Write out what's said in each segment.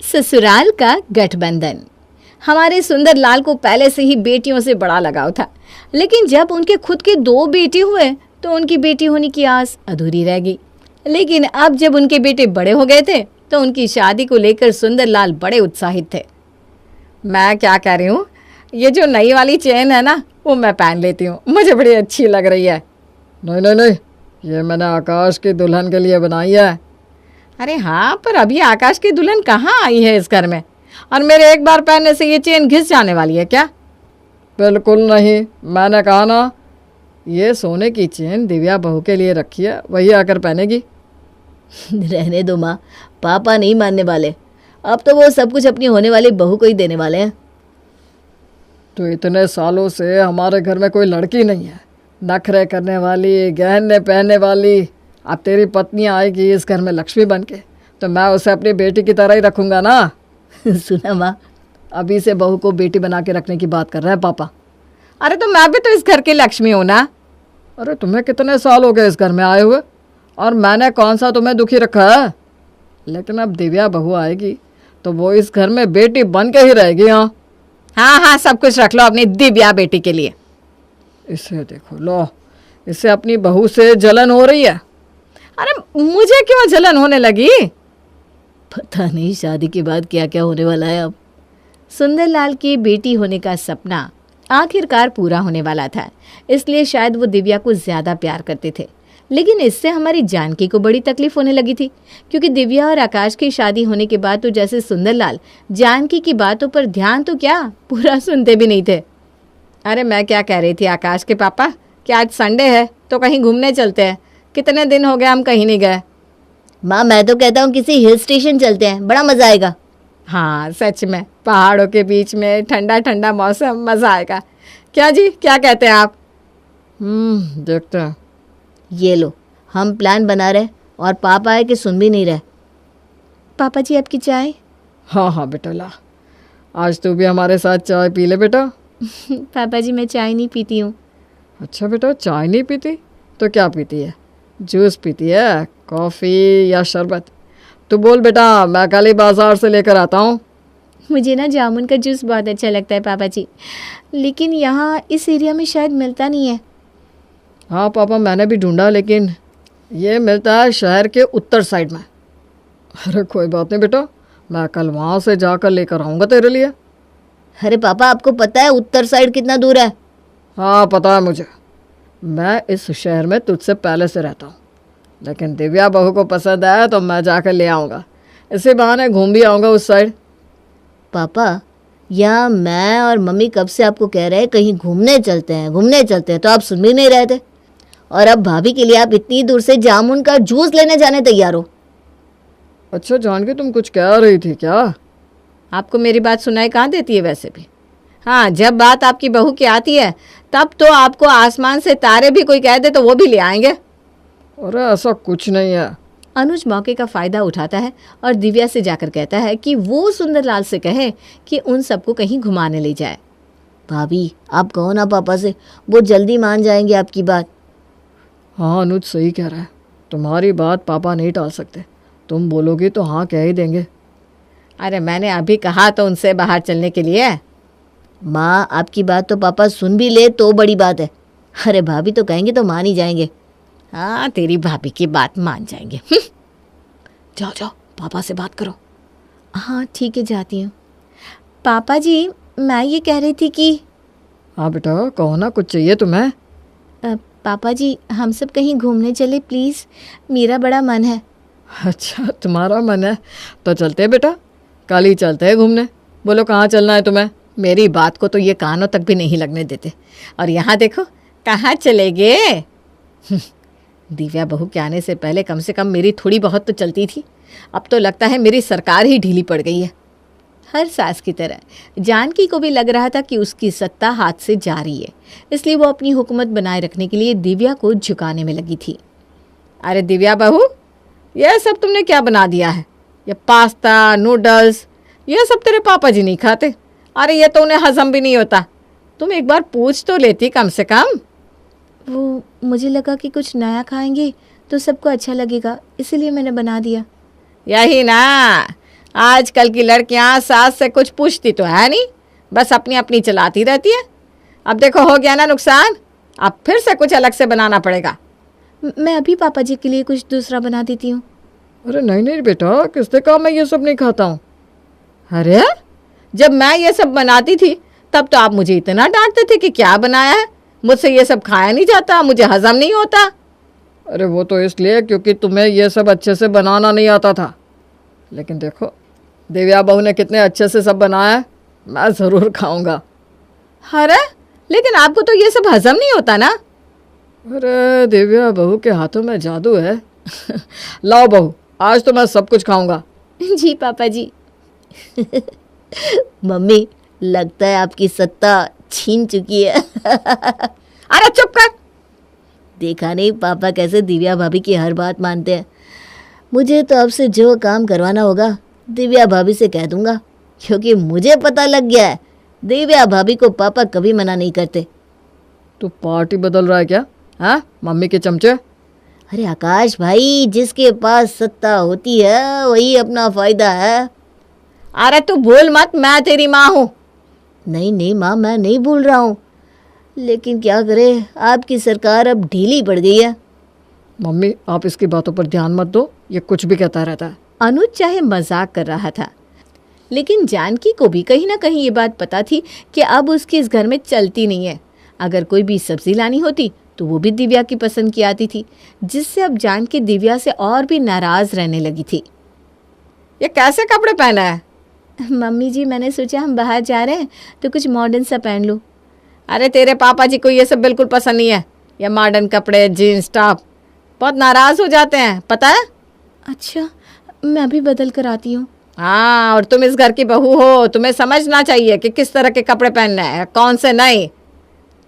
ससुराल का गठबंधन। हमारे सुंदर लाल को पहले से ही बेटियों से बड़ा लगाव था, लेकिन जब उनके खुद के 2 बेटे हुए तो उनकी बेटी होने की आस अधूरी रह गई। लेकिन अब जब उनके बेटे बड़े हो गए थे तो उनकी शादी को लेकर सुंदर लाल बड़े उत्साहित थे। मैं क्या कह रही हूँ, ये जो नई वाली चेन है ना, वो मैं पहन लेती हूँ, मुझे बड़ी अच्छी लग रही है। नहीं नहीं नहीं, ये मैंने आकाश की दुल्हन के लिए बनाई है। अरे हाँ, पर अभी आकाश की दुल्हन कहाँ आई है इस घर में, और मेरे एक बार पहनने से ये चेन घिस जाने वाली है क्या? बिल्कुल नहीं, मैंने कहा ना, ये सोने की चेन दिव्या बहू के लिए रखी है, वही आकर पहनेगी। रहने दो माँ, पापा नहीं मानने वाले। अब तो वो सब कुछ अपनी होने वाली बहू को ही देने वाले हैं। तो इतने सालों से हमारे घर में कोई लड़की नहीं है, नखरे करने वाली, गहने पहनने वाली। अब तेरी पत्नी आएगी इस घर में लक्ष्मी बन के, तो मैं उसे अपनी बेटी की तरह ही रखूँगा ना। सुना माँ, अभी से बहू को बेटी बना के रखने की बात कर रहा है पापा। अरे तो मैं भी तो इस घर की लक्ष्मी हूँ ना। अरे तुम्हें कितने साल हो गए इस घर में आए हुए, और मैंने कौन सा तुम्हें दुखी रखा है? लेकिन अब दिव्या बहू आएगी तो वो इस घर में बेटी बन के ही रहेगी। हाँ हाँ हाँ, सब कुछ रख लो अपनी दिव्या बेटी के लिए। इसे देखो, लो, इसे अपनी बहू से जलन हो रही है। अरे मुझे क्यों जलन होने लगी? पता नहीं शादी के बाद क्या क्या होने वाला है अब। सुंदरलाल की बेटी होने का सपना आखिरकार पूरा होने वाला था, इसलिए शायद वो दिव्या को ज़्यादा प्यार करते थे। लेकिन इससे हमारी जानकी को बड़ी तकलीफ होने लगी थी, क्योंकि दिव्या और आकाश की शादी होने के बाद तो जैसे सुंदरलाल जानकी की बातों पर ध्यान तो क्या पूरा सुनते भी नहीं थे। अरे मैं क्या कह रही थी आकाश के पापा, कि आज संडे है तो कहीं घूमने चलते हैं, कितने दिन हो गए हम कहीं नहीं गए। माँ मैं तो कहता हूँ किसी हिल स्टेशन चलते हैं, बड़ा मज़ा आएगा। हाँ सच में, पहाड़ों के बीच में ठंडा ठंडा मौसम, मज़ा आएगा। क्या जी, क्या कहते हैं आप? देखते हैं। ये लो, हम प्लान बना रहे और पापा है कि सुन भी नहीं रहे। पापा जी आपकी चाय? हाँ हाँ बेटा, ला, आज तू भी हमारे साथ चाय पी ले बेटा। पापा जी मैं चाय नहीं पीती हूँ। अच्छा बेटा, चाय नहीं पीती तो क्या पीती है? जूस पीती है, कॉफ़ी या शरबत? तू बोल बेटा, मैं कल ही बाज़ार से लेकर आता हूँ। मुझे ना जामुन का जूस बहुत अच्छा लगता है पापा जी, लेकिन यहाँ इस एरिया में शायद मिलता नहीं है। हाँ पापा, मैंने भी ढूंढा, लेकिन ये मिलता है शहर के उत्तर साइड में। अरे कोई बात नहीं बेटा, मैं कल वहाँ से जाकर लेकर आऊँगा तेरे लिए। अरे पापा, आपको पता है उत्तर साइड कितना दूर है? हाँ पता है मुझे, मैं इस शहर में तुझसे पहले से रहता हूँ, लेकिन दिव्या बहू को पसंद आया तो मैं जाकर ले आऊँगा। इसी बहाने घूम भी आऊँगा उस साइड। पापा, यहाँ मैं और मम्मी कब से आपको कह रहे हैं कहीं घूमने चलते हैं, घूमने चलते हैं, तो आप सुन भी नहीं रहे थे। और अब भाभी के लिए आप इतनी दूर से जामुन का जूस लेने जाने तैयार हो। अच्छा जानकी, तुम कुछ कह रही थी क्या? आपको मेरी बात सुनाई कहाँ देती है वैसे भी। हाँ, जब बात आपकी बहू की आती है तब तो आपको आसमान से तारे भी कोई कह दे तो वो भी ले आएंगे। अरे ऐसा कुछ नहीं है। अनुज मौके का फ़ायदा उठाता है और दिव्या से जाकर कहता है कि वो सुंदरलाल से कहे कि उन सबको कहीं घुमाने ले जाए। भाभी, आप कहो ना पापा से, वो जल्दी मान जाएंगे आपकी बात। हाँ अनुज सही कह रहा है, तुम्हारी बात पापा नहीं टाल सकते, तुम बोलोगी तो हाँ कह ही देंगे। अरे मैंने अभी कहा तो उनसे बाहर चलने के लिए। माँ, आपकी बात तो पापा सुन भी ले तो बड़ी बात है। अरे भाभी तो कहेंगे तो मान ही जाएंगे। हाँ, तेरी भाभी की बात मान जाएंगे। जाओ जाओ, पापा से बात करो। हाँ ठीक है, जाती हूँ। पापा जी, मैं ये कह रही थी कि। हाँ बेटा, कहो ना, कुछ चाहिए तुम्हें? पापा जी, हम सब कहीं घूमने चले प्लीज़, मेरा बड़ा मन है। अच्छा तुम्हारा मन है तो चलते हैं बेटा, कल ही चलते हैं घूमने। बोलो कहाँ चलना है तुम्हें? मेरी बात को तो ये कानों तक भी नहीं लगने देते, और यहाँ देखो कहाँ चले गए। दिव्या बहू के आने से पहले कम से कम मेरी थोड़ी बहुत तो चलती थी, अब तो लगता है मेरी सरकार ही ढीली पड़ गई है। हर सास की तरह जानकी को भी लग रहा था कि उसकी सत्ता हाथ से जा रही है, इसलिए वो अपनी हुकूमत बनाए रखने के लिए दिव्या को झुकाने में लगी थी। अरे दिव्या बहू, यह सब तुमने क्या बना दिया है? ये पास्ता, नूडल्स, यह सब तेरे पापा जी नहीं खाते। अरे ये तो उन्हें हजम भी नहीं होता, तुम एक बार पूछ तो लेती कम से कम। वो मुझे लगा कि कुछ नया खाएंगे तो सबको अच्छा लगेगा, इसीलिए मैंने बना दिया। यही ना, आजकल की लड़कियां सास से कुछ पूछती तो है नहीं, बस अपनी अपनी चलाती रहती है। अब देखो हो गया ना नुकसान, अब फिर से कुछ अलग से बनाना पड़ेगा। मैं अभी पापा जी के लिए कुछ दूसरा बना देती हूँ। अरे नहीं नहीं बेटा, किसने कहा मैं ये सब नहीं खाता हूँ। अरे जब मैं ये सब बनाती थी तब तो आप मुझे इतना डांटते थे कि क्या बनाया है, मुझसे ये सब खाया नहीं जाता, मुझे हजम नहीं होता। अरे वो तो इसलिए क्योंकि तुम्हें ये सब अच्छे से बनाना नहीं आता था। लेकिन देखो दिव्या बहू ने कितने अच्छे से सब बनाया है, मैं ज़रूर खाऊंगा। अरे लेकिन आपको तो ये सब हजम नहीं होता ना। अरे दिव्या बहू के हाथों में जादू है। लाओ बहू, आज तो मैं सब कुछ खाऊंगा। जी पापा जी। मम्मी, लगता है आपकी सत्ता छीन चुकी है। अरे चुप कर। देखा नहीं पापा कैसे दिव्या भाभी की हर बात मानते हैं। मुझे तो अब से जो काम करवाना होगा दिव्या भाभी से कह दूंगा, क्योंकि मुझे पता लग गया है दिव्या भाभी को पापा कभी मना नहीं करते। तू पार्टी बदल रहा है क्या? हाँ, मम्मी के चमचे। अरे आकाश भाई, जिसके पास सत्ता होती है वही अपना फायदा है। अरे तू भूल मत, मैं तेरी माँ हूँ। नहीं नहीं माँ, मैं नहीं भूल रहा हूँ, लेकिन क्या करे, आपकी सरकार अब ढीली पड़ गई है। मम्मी आप इसकी बातों पर ध्यान मत दो, ये कुछ भी कहता रहता है। अनुज चाहे मजाक कर रहा था, लेकिन जानकी को भी कहीं ना कहीं ये बात पता थी कि अब उसके इस घर में चलती नहीं है। अगर कोई भी सब्जी लानी होती तो वो भी दिव्या की पसंद की आती थी, जिससे अब जानकी दिव्या से और भी नाराज रहने लगी थी। ये कैसे कपड़े पहना है? मम्मी जी, मैंने सोचा हम बाहर जा रहे हैं तो कुछ मॉडर्न सा पहन लो। अरे तेरे पापा जी को ये सब बिल्कुल पसंद नहीं है, ये मॉडर्न कपड़े, जीन्स टॉप, बहुत नाराज हो जाते हैं, पता है? अच्छा, मैं अभी बदल कर आती हूँ। हाँ, और तुम इस घर की बहू हो, तुम्हें समझना चाहिए कि किस तरह के कपड़े पहनने हैं, कौन से नहीं।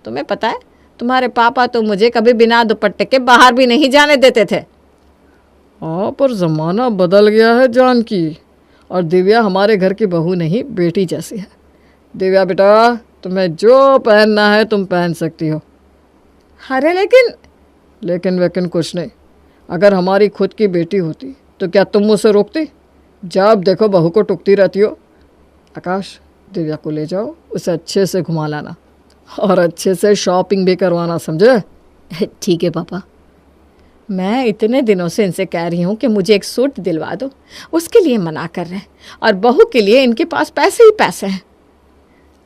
तुम्हें पता है तुम्हारे पापा तो मुझे कभी बिना दुपट्टे के बाहर भी नहीं जाने देते थे। हाँ, पर ज़माना बदल गया है जानकी, और दिव्या हमारे घर की बहू नहीं, बेटी जैसी है। दिव्या बेटा, तुम्हें जो पहनना है तुम पहन सकती हो। अरे लेकिन वेकिन कुछ नहीं। अगर हमारी खुद की बेटी होती तो क्या तुम मुझसे रोकती? जब देखो बहू को टुकती रहती हो। आकाश, दिव्या को ले जाओ, उसे अच्छे से घुमा लाना और अच्छे से शॉपिंग भी करवाना, समझे? ठीक है पापा। मैं इतने दिनों से इनसे कह रही हूँ कि मुझे एक सूट दिलवा दो, उसके लिए मना कर रहे हैं, और बहू के लिए इनके पास पैसे ही पैसे हैं।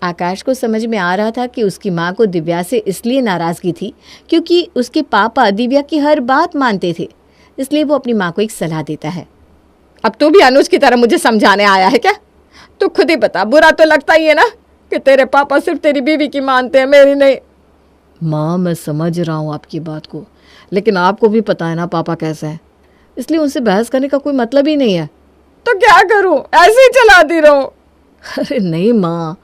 आकाश को समझ में आ रहा था कि उसकी माँ को दिव्या से इसलिए नाराज़गी थी क्योंकि उसके पापा दिव्या की हर बात मानते थे, इसलिए वो अपनी माँ को एक सलाह देता है। अब तू भी अनुज की तरह मुझे समझाने आया है क्या? तू खुद ही बता, बुरा तो लगता ही है ना कि तेरे पापा सिर्फ तेरी बीवी की मानते हैं, मेरी नहीं। माँ, मैं समझ रहा हूँ आपकी बात को, लेकिन आपको भी पता है ना पापा कैसे हैं, इसलिए उनसे बहस करने का कोई मतलब ही नहीं है। तो क्या करूँ, ऐसे ही चलाती रहूँ? अरे नहीं माँ,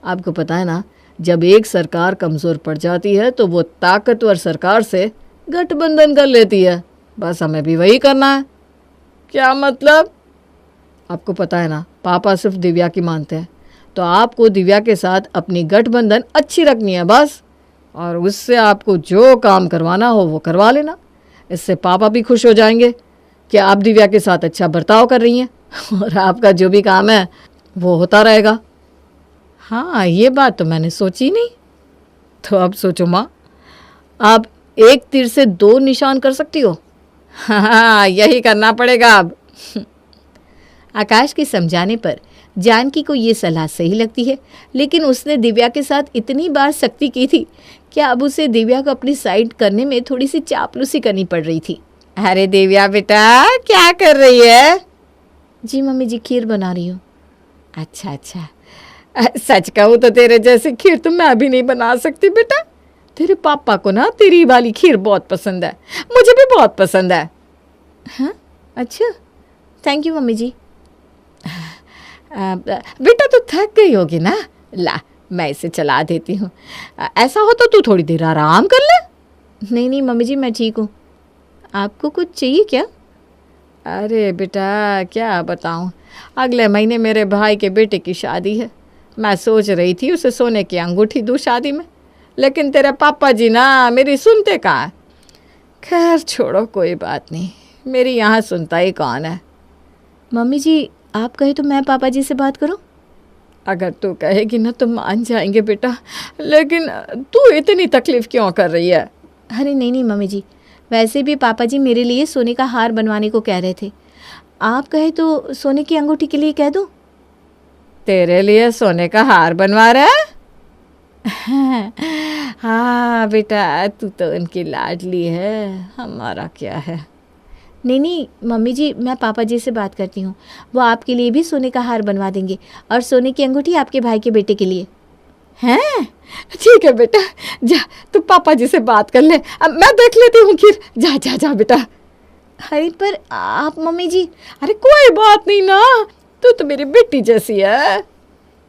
आपको पता है ना, जब एक सरकार कमज़ोर पड़ जाती है तो वो ताकतवर सरकार से गठबंधन कर लेती है। बस हमें भी वही करना है। क्या मतलब? आपको पता है ना, पापा सिर्फ दिव्या की मानते हैं, तो आपको दिव्या के साथ अपनी गठबंधन अच्छी रखनी है बस, और उससे आपको जो काम करवाना हो वो करवा लेना। इससे पापा भी खुश हो जाएंगे कि आप दिव्या के साथ अच्छा बर्ताव कर रही हैं, और आपका जो भी काम है वो होता रहेगा। हाँ, ये बात तो मैंने सोची नहीं। तो अब सोचो माँ, आप एक तीर से दो निशान कर सकती हो। हाँ, यही करना पड़ेगा अब। आकाश के समझाने पर जानकी को ये सलाह सही लगती है, लेकिन उसने दिव्या के साथ इतनी बार सख्ती की थी कि अब उसे दिव्या को अपनी साइड करने में थोड़ी सी चापलूसी करनी पड़ रही थी। अरे दिव्या बेटा, क्या कर रही है? जी मम्मी जी, खीर बना रही हूँ। अच्छा अच्छा, सच कहूँ तो तेरे जैसी खीर तो मैं भी नहीं बना सकती बेटा। तेरे पापा को ना तेरी वाली खीर बहुत पसंद है, मुझे भी बहुत पसंद है। हाँ अच्छा, थैंक यू मम्मी जी। बेटा तो थक गई होगी ना, ला मैं इसे चला देती हूँ। ऐसा हो तो तू थोड़ी देर आराम कर ले। नहीं नहीं मम्मी जी, मैं ठीक हूँ। आपको कुछ चाहिए क्या? अरे बेटा क्या बताऊँ, अगले महीने मेरे भाई के बेटे की शादी है। मैं सोच रही थी उसे सोने की अंगूठी दूँ शादी में, लेकिन तेरे पापा जी ना मेरी सुनते कहाँ। खैर छोड़ो, कोई बात नहीं, मेरी यहाँ सुनता ही कौन है। मम्मी जी, आप कहे तो मैं पापा जी से बात करूं? अगर तू कहेगी ना तो मान जाएंगे बेटा, लेकिन तू इतनी तकलीफ क्यों कर रही है? अरे नहीं नहीं मम्मी जी, वैसे भी पापा जी मेरे लिए सोने का हार बनवाने को कह रहे थे। आप कहे तो सोने की अंगूठी के लिए कह दूं? तेरे लिए सोने का हार बनवा रहा है? हाँ बेटा, तू तो उनकी लाडली है, हमारा क्या है। नहीं नहीं मम्मी जी, मैं पापा जी से बात करती हूँ, वो आपके लिए भी सोने का हार बनवा देंगे और सोने की अंगूठी आपके भाई के बेटे के लिए। हैं? ठीक है बेटा, जा तू पापा जी से बात कर ले, अब मैं देख लेती हूँ खीर। जा जा जा बेटा। अरे पर आप मम्मी जी। अरे कोई बात नहीं ना, तू तो मेरी बेटी जैसी है।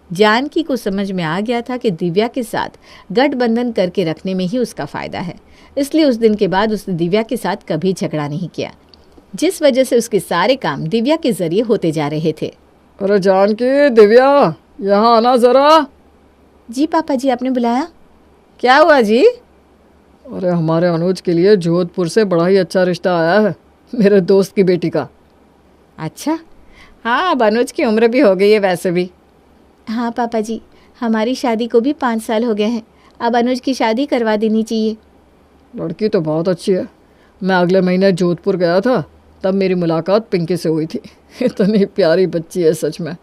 जानकी को समझ में आ गया था कि दिव्या के साथ गठबंधन करके रखने में ही उसका फ़ायदा है, इसलिए उस दिन के बाद उसने दिव्या के साथ कभी झगड़ा नहीं किया, जिस वजह से उसके सारे काम दिव्या के जरिए होते जा रहे थे। अरे जानकी, दिव्या यहाँ आना ज़रा। जी पापा जी, आपने बुलाया? क्या हुआ जी? अरे हमारे अनुज के लिए जोधपुर से बड़ा ही अच्छा रिश्ता आया है, मेरे दोस्त की बेटी का। अच्छा, हाँ अब अनुज की उम्र भी हो गई है वैसे भी। हाँ पापा जी, हमारी शादी को भी 5 साल हो गए हैं, अब अनुज की शादी करवा देनी चाहिए। लड़की तो बहुत अच्छी है। मैं अगले महीने जोधपुर गया था, तब मेरी मुलाकात पिंकी से हुई थी। इतनी प्यारी बच्ची है सच में।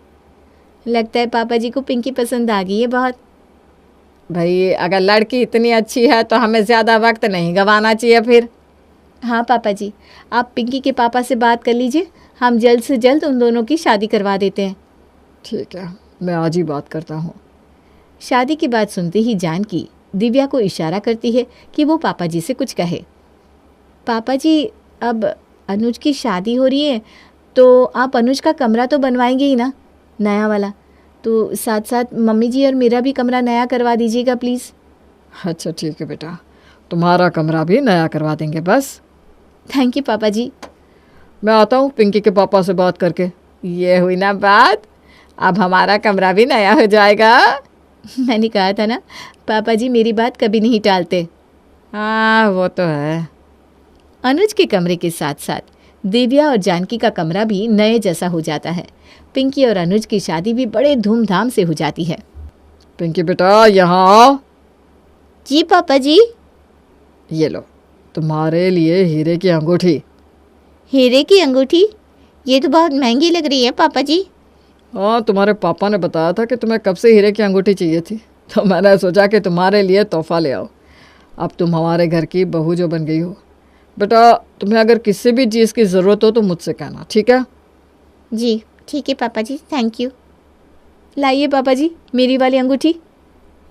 लगता है पापा जी को पिंकी पसंद आ गई है बहुत। भाई अगर लड़की इतनी अच्छी है तो हमें ज़्यादा वक्त नहीं गंवाना चाहिए फिर। हाँ पापा जी, आप पिंकी के पापा से बात कर लीजिए, हम जल्द से जल्द उन दोनों की शादी करवा देते हैं। ठीक है, मैं आज ही बात करता हूँ। शादी की बात सुनते ही जानकी दिव्या को इशारा करती है कि वो पापा जी से कुछ कहे। पापा जी, अब अनुज की शादी हो रही है तो आप अनुज का कमरा तो बनवाएंगे ही ना, नया वाला, तो साथ साथ मम्मी जी और मेरा भी कमरा नया करवा दीजिएगा प्लीज़। अच्छा ठीक है बेटा, तुम्हारा कमरा भी नया करवा देंगे बस। थैंक यू पापा जी। मैं आता हूँ पिंकी के पापा से बात करके। ये हुई ना बात, अब हमारा कमरा भी नया हो जाएगा। मैंने कहा था ना, पापा जी मेरी बात कभी नहीं टालते। हाँ वो तो है। अनुज के कमरे के साथ साथ दिव्या और जानकी का कमरा भी नए जैसा हो जाता है। पिंकी और अनुज की शादी भी बड़े धूमधाम से हो जाती है। पिंकी बेटा यहाँ आओ। जी पापा जी। ये लो तुम्हारे लिए हीरे की अंगूठी। हीरे की अंगूठी? ये तो बहुत महंगी लग रही है पापा जी। हाँ, तुम्हारे पापा ने बताया था कि तुम्हें कब से हीरे की अंगूठी चाहिए थी, तो मैंने सोचा कि तुम्हारे लिए तोहफा ले आओ। अब तुम हमारे घर की बहू जो बन गई हो। बेटा तुम्हें अगर किसी भी चीज़ की ज़रूरत हो तो मुझसे कहना, ठीक है? जी ठीक है पापा जी, थैंक यू। लाइए पापा जी मेरी वाली अंगूठी।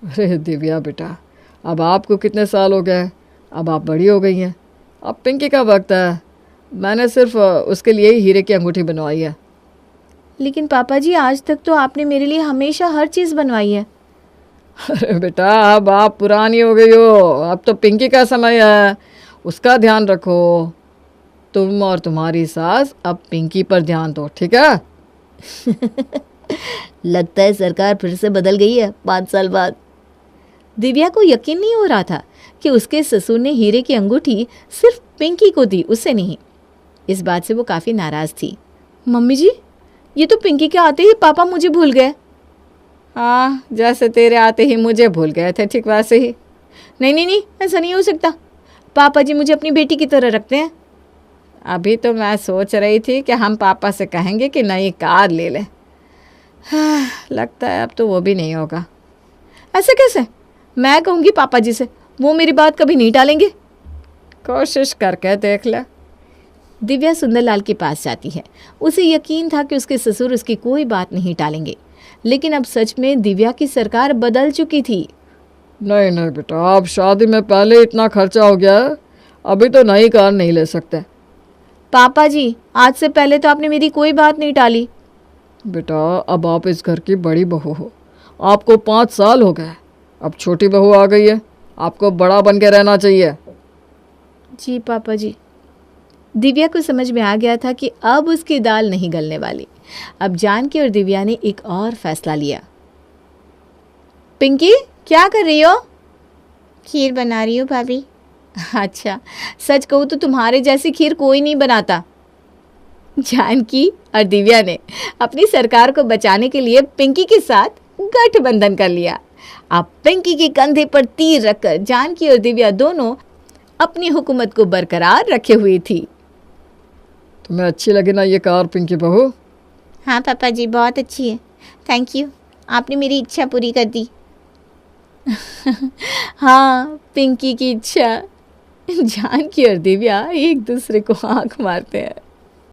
अरे दिव्या बेटा, अब आपको कितने साल हो गए, अब आप बड़ी हो गई हैं, अब पिंकी का वक्त है। मैंने सिर्फ उसके लिए ही हीरे की अंगूठी बनवाई है। लेकिन पापा जी आज तक तो आपने मेरे लिए हमेशा हर चीज़ बनवाई है। अरे बेटा अब आप पुरानी हो गई हो, अब तो पिंकी का समय है, उसका ध्यान रखो। तुम और तुम्हारी सास अब पिंकी पर ध्यान दो, ठीक है? लगता है सरकार फिर से बदल गई है 5 साल बाद। दिव्या को यकीन नहीं हो रहा था कि उसके ससुर ने हीरे की अंगूठी सिर्फ पिंकी को दी, उससे नहीं। इस बात से वो काफ़ी नाराज़ थी। मम्मी जी, ये तो पिंकी के आते ही पापा मुझे भूल गए। हाँ, जैसे तेरे आते ही मुझे भूल गए थे, ठीक वैसे ही। नहीं नहीं नहीं, ऐसा नहीं हो सकता। पापा जी मुझे अपनी बेटी की तरह रखते हैं। अभी तो मैं सोच रही थी कि हम पापा से कहेंगे कि नई कार ले लें। हाँ, लगता है अब तो वो भी नहीं होगा। ऐसे कैसे? मैं कहूँगी पापा जी से, वो मेरी बात कभी नहीं टालेंगे। कोशिश करके देख ले। दिव्या सुंदरलाल के पास जाती है। उसे यकीन था कि उसके ससुर उसकी कोई बात नहीं टालेंगे, लेकिन अब सच में दिव्या की सरकार बदल चुकी थी। नहीं नहीं बेटा, अब शादी में पहले इतना खर्चा हो गया है, अभी तो नई कार नहीं ले सकते। पापा जी, आज से पहले तो आपने मेरी कोई बात नहीं टाली। बेटा अब आप इस घर की बड़ी बहू हो, आपको 5 साल हो गए, अब छोटी बहू आ गई है, आपको बड़ा बन के रहना चाहिए। जी पापा जी। दिव्या को समझ में आ गया था कि अब उसकी दाल नहीं गलने वाली। अब जानकी और दिव्या ने एक और फैसला लिया। पिंकी, क्या कर रही हो? खीर बना रही हूँ भाभी। अच्छा, सच कहूँ तो तुम्हारे जैसी खीर कोई नहीं बनाता। जानकी और दिव्या ने अपनी सरकार को बचाने के लिए पिंकी के साथ गठबंधन कर लिया। अब पिंकी के कंधे पर तीर रखकर जानकी और दिव्या दोनों अपनी हुकूमत को बरकरार रखे हुई थी। तुम्हें अच्छी लगी ना ये कार पिंकी बहू? हाँ पापा जी, बहुत अच्छी है। थैंक यू, आपने मेरी इच्छा पूरी कर दी। हाँ, पिंकी की इच्छा। जानकी और दिव्या एक दूसरे को आंख मारते हैं।